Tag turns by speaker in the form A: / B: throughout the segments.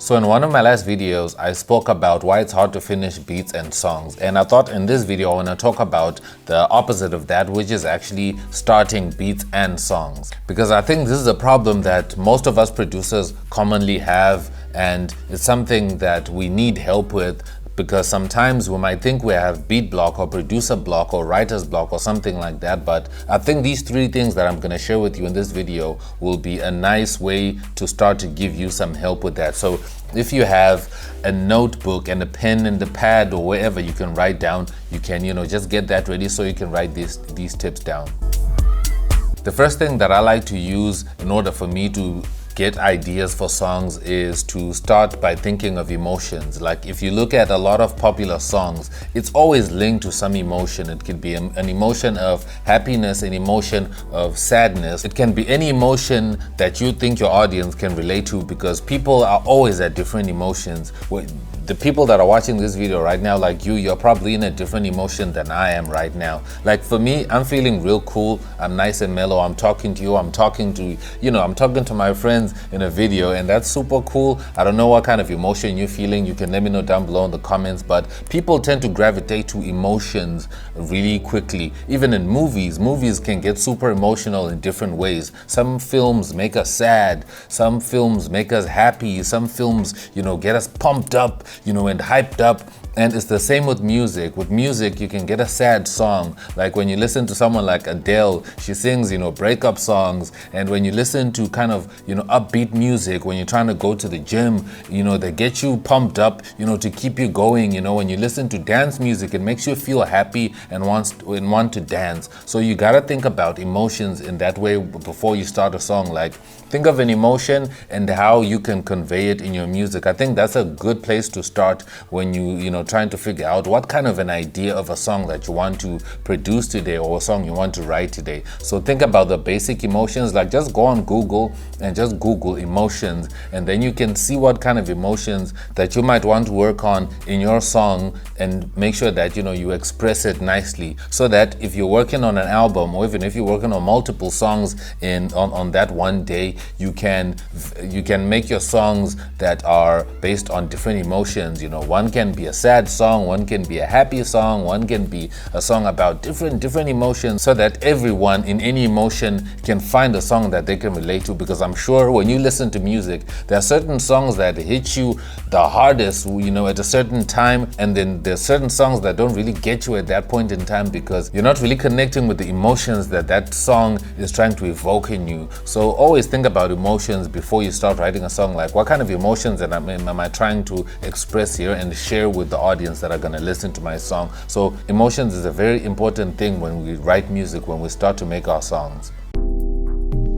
A: So in one of my last videos, I spoke about why it's hard to finish beats and songs. And I thought in this video, I want to talk about the opposite of that, which is actually starting beats and songs. Because I think this is a problem that most of us producers commonly have, and it's something that we need help with. Because sometimes we might think we have beat block or producer block or writer's block or something like that, but I think these three things that I'm going to share with you in this video will be a nice way to start to give you some help with that. So if you have a notebook and a pen and a pad or wherever you can write down, you can, just get that ready so you can write these tips down. The first thing that I like to use in order for me to get ideas for songs is to start by thinking of emotions. Like if you look at a lot of popular songs, it's always linked to some emotion. It could be an emotion of happiness, an emotion of sadness. It can be any emotion that you think your audience can relate to, because people are always at different emotions. The people that are watching this video right now, like you're probably in a different emotion than I am right now. Like for me, I'm feeling real cool. I'm nice and mellow. I'm talking to you. I'm talking to my friends in a video, and that's super cool. I don't know what kind of emotion you're feeling. You can let me know down below in the comments, but people tend to gravitate to emotions really quickly. Even in movies can get super emotional in different ways. Some films make us sad. Some films make us happy. Some films, get us pumped up, and hyped up. And it's the same with music. With music, you can get a sad song. Like when you listen to someone like Adele, she sings, breakup songs. And when you listen to kind of, upbeat music, when you're trying to go to the gym, they get you pumped up, to keep you going. When you listen to dance music, it makes you feel happy and want to dance. So you gotta think about emotions in that way before you start a song. Like think of an emotion and how you can convey it in your music. I think that's a good place to start when you trying to figure out what kind of an idea of a song that you want to produce today, or a song you want to write today. So think about the basic emotions. Like just go on Google and just Google emotions, and then you can see what kind of emotions that you might want to work on in your song, and make sure that you express it nicely, so that if you're working on an album, or even if you're working on multiple songs on that one day, you can make your songs that are based on different emotions. One can be a sad song, one can be a happy song, one can be a song about different emotions, so that everyone in any emotion can find a song that they can relate to. Because I'm sure when you listen to music, there are certain songs that hit you the hardest, at a certain time, and then there's certain songs that don't really get you at that point in time, because you're not really connecting with the emotions that song is trying to evoke in you. So always think about emotions before you start writing a song. Like what kind of emotions am I trying to express here and share with the audience that are going to listen to my song? So emotions is a very important thing when we write music, when we start to make our songs.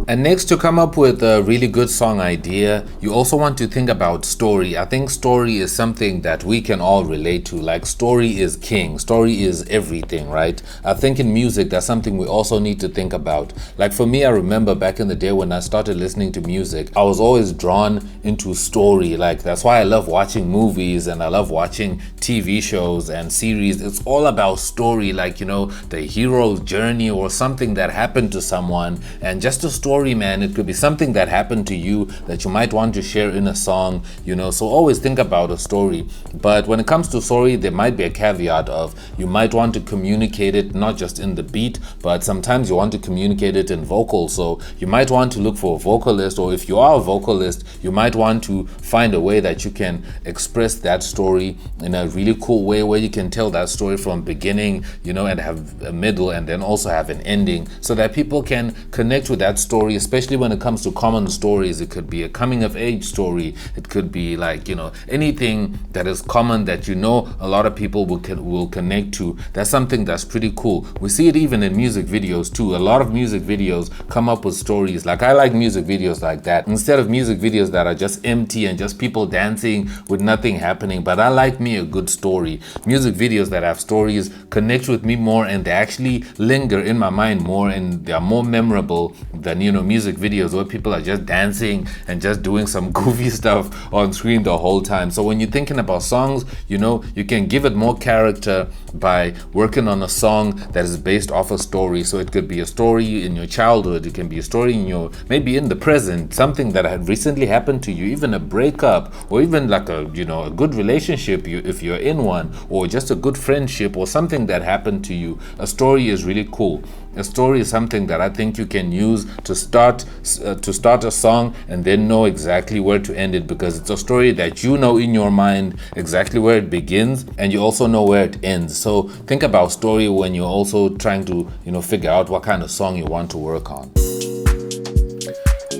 A: And next, to come up with a really good song idea, you also want to think about story. I think story is something that we can all relate to. Like story is king, story is everything, right? I think in music, that's something we also need to think about. Like for me, I remember back in the day when I started listening to music, I was always drawn into story. Like that's why I love watching movies and I love watching TV shows and series. It's all about story, like, the hero's journey or something that happened to someone, and just a story, man. It could be something that happened to you that you might want to share in a song, so always think about a story. But when it comes to story, there might be a caveat of you might want to communicate it not just in the beat, but sometimes you want to communicate it in vocals. So you might want to look for a vocalist, or if you are a vocalist, you might want to find a way that you can express that story in a really cool way, where you can tell that story from beginning, and have a middle and then also have an ending, so that people can connect with that story, especially when it comes to common stories. It could be a coming of age story. It could be like, anything that is common that a lot of people will connect to. That's something that's pretty cool. We see it even in music videos too. A lot of music videos come up with stories. Like I like music videos like that, instead of music videos that are just empty and just people dancing with nothing happening. But I like me a good story. Music videos that have stories connect with me more, and they actually linger in my mind more, and they are more memorable than music videos where people are just dancing and just doing some goofy stuff on screen the whole time. So when you're thinking about songs, you can give it more character by working on a song that is based off a story. So it could be a story in your childhood, it can be a story in maybe in the present, something that had recently happened to you, even a breakup, or even like a good relationship if you're in one, or just a good friendship or something that happened to you. A story is really cool. A story is something that I think you can use to start a song and then know exactly where to end it, because it's a story that you know in your mind exactly where it begins and you also know where it ends. So think about story when you're also trying to figure out what kind of song you want to work on.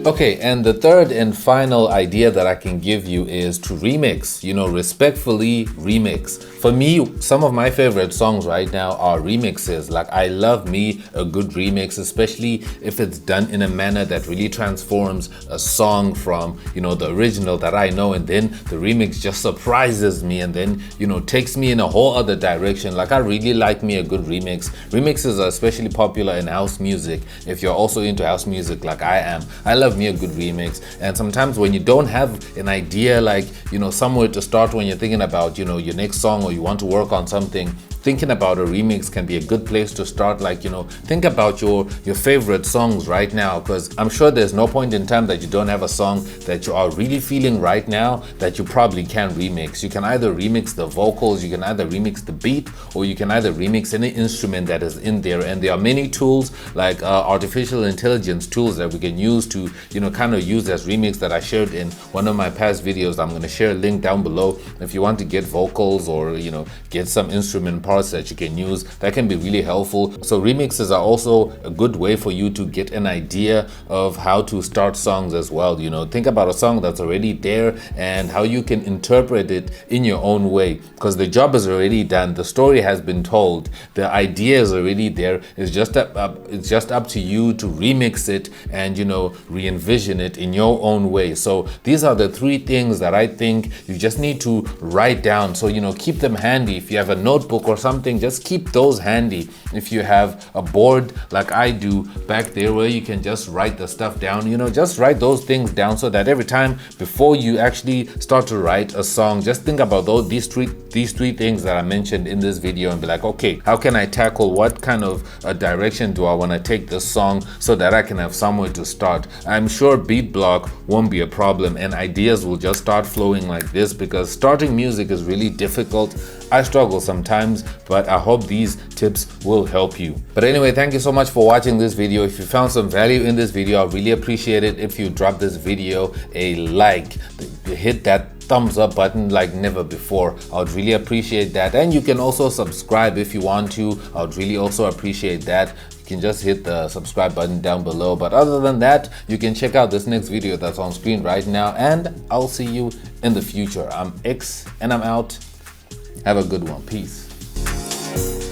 A: Okay, and the third and final idea that I can give you is to remix, respectfully remix. For me, some of my favorite songs right now are remixes. Like, I love me a good remix, especially if it's done in a manner that really transforms a song from, the original that I know, and then the remix just surprises me and then, takes me in a whole other direction. Like, I really like me a good remix. Remixes are especially popular in house music. If you're also into house music like I am, I love me a good remix. And sometimes when you don't have an idea, like somewhere to start when you're thinking about your next song, or you want to work on something, thinking about a remix can be a good place to start. Like, think about your favorite songs right now, because I'm sure there's no point in time that you don't have a song that you are really feeling right now that you probably can remix. You can either remix the vocals, you can either remix the beat, or you can either remix any instrument that is in there. And there are many tools like artificial intelligence tools that we can use to kind of use as remix that I shared in one of my past videos. I'm going to share a link down below if you want to get vocals or get some instrument parts that you can use. That can be really helpful. So remixes are also a good way for you to get an idea of how to start songs as well. Think about a song that's already there and how you can interpret it in your own way, because the job is already done, the story has been told, the idea is already there. It's just up to you to remix it and re-envision it in your own way. So these are the three things that I think you just need to write down. So keep them handy. If you have a notebook or something, just keep those handy. If you have a board like I do back there where you can just write the stuff down, just write those things down, so that every time before you actually start to write a song, just think about these three things that I mentioned in this video and be like, okay, how can I tackle, what kind of a direction do I want to take this song so that I can have somewhere to start. I'm sure beat block won't be a problem and ideas will just start flowing like this, because starting music is really difficult. I struggle sometimes, but I hope these tips will help you. But anyway, thank you so much for watching this video. If you found some value in this video, I really appreciate it if you drop this video a like, hit that thumbs up button like never before. I would really appreciate that. And you can also subscribe if you want to. I would really also appreciate that. You can just hit the subscribe button down below. But other than that, you can check out this next video that's on screen right now, and I'll see you in the future. I'm X and I'm out. Have a good one. Peace.